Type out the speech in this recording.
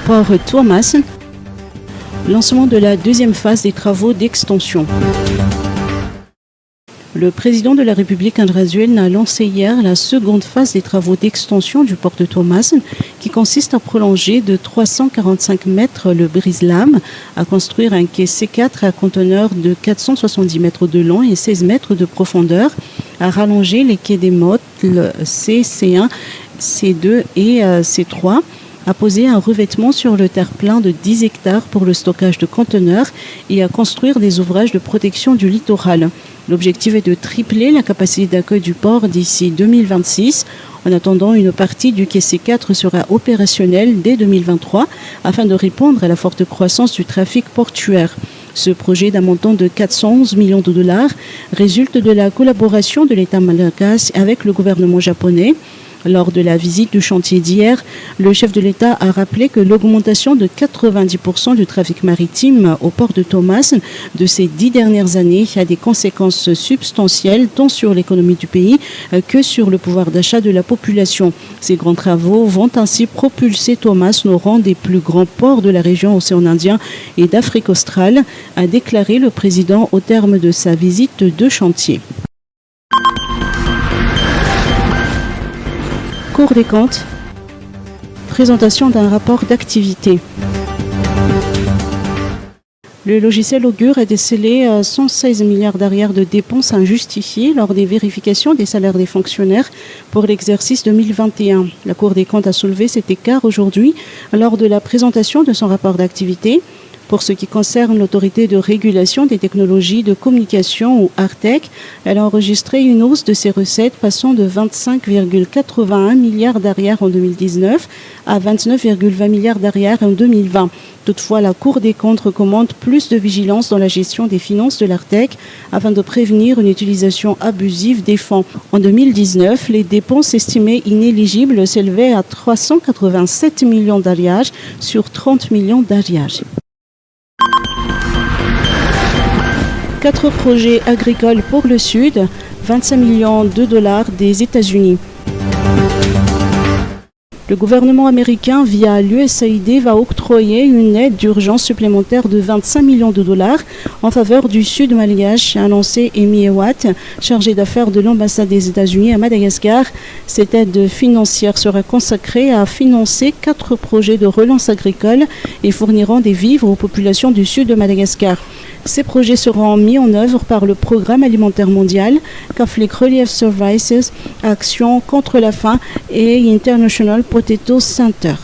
port Thomas. Lancement de la deuxième phase des travaux d'extension. Le président de la République Andrés Juan a lancé hier la seconde phase des travaux d'extension du port de Thomas, qui consiste à prolonger de 345 mètres le brise-lames, à construire un quai C4 à conteneur de 470 mètres de long et 16 mètres de profondeur, à rallonger les quais des Mottes, le C, C1, C2 et C3, à poser un revêtement sur le terre-plein de 10 hectares pour le stockage de conteneurs et à construire des ouvrages de protection du littoral. L'objectif est de tripler la capacité d'accueil du port d'ici 2026. En attendant, une partie du quai C4 sera opérationnelle dès 2023 afin de répondre à la forte croissance du trafic portuaire. Ce projet d'un montant de 411 millions de dollars résulte de la collaboration de l'État malgache avec le gouvernement japonais. Lors de la visite du chantier d'hier, le chef de l'État a rappelé que l'augmentation de 90% du trafic maritime au port de Thomas de ces 10 dernières années a des conséquences substantielles tant sur l'économie du pays que sur le pouvoir d'achat de la population. Ces grands travaux vont ainsi propulser Thomas au rang des plus grands ports de la région océan Indien et d'Afrique australe, a déclaré le président au terme de sa visite de chantier. Cour des comptes, présentation d'un rapport d'activité. Le logiciel Augure a décelé 116 milliards d'arrières de dépenses injustifiées lors des vérifications des salaires des fonctionnaires pour l'exercice 2021. La Cour des comptes a soulevé cet écart aujourd'hui lors de la présentation de son rapport d'activité. Pour ce qui concerne l'autorité de régulation des technologies de communication ou ARTEC, elle a enregistré une hausse de ses recettes passant de 25,81 milliards d'arrières en 2019 à 29,20 milliards d'arrières en 2020. Toutefois, la Cour des comptes recommande plus de vigilance dans la gestion des finances de l'ARTEC afin de prévenir une utilisation abusive des fonds. En 2019, les dépenses estimées inéligibles s'élevaient à 387 millions d'arrières sur 30 millions d'arrières. 4 projets agricoles pour le Sud, 25 millions de dollars des États-Unis. Le gouvernement américain, via l'USAID, va octroyer une aide d'urgence supplémentaire de 25 millions de dollars en faveur du Sud malgache, a annoncé Amy Watt, chargée d'affaires de l'ambassade des États-Unis à Madagascar. Cette aide financière sera consacrée à financer 4 projets de relance agricole et fourniront des vivres aux populations du Sud de Madagascar. Ces projets seront mis en œuvre par le Programme alimentaire mondial, Catholic Relief Services, Action contre la faim et International Potato Center.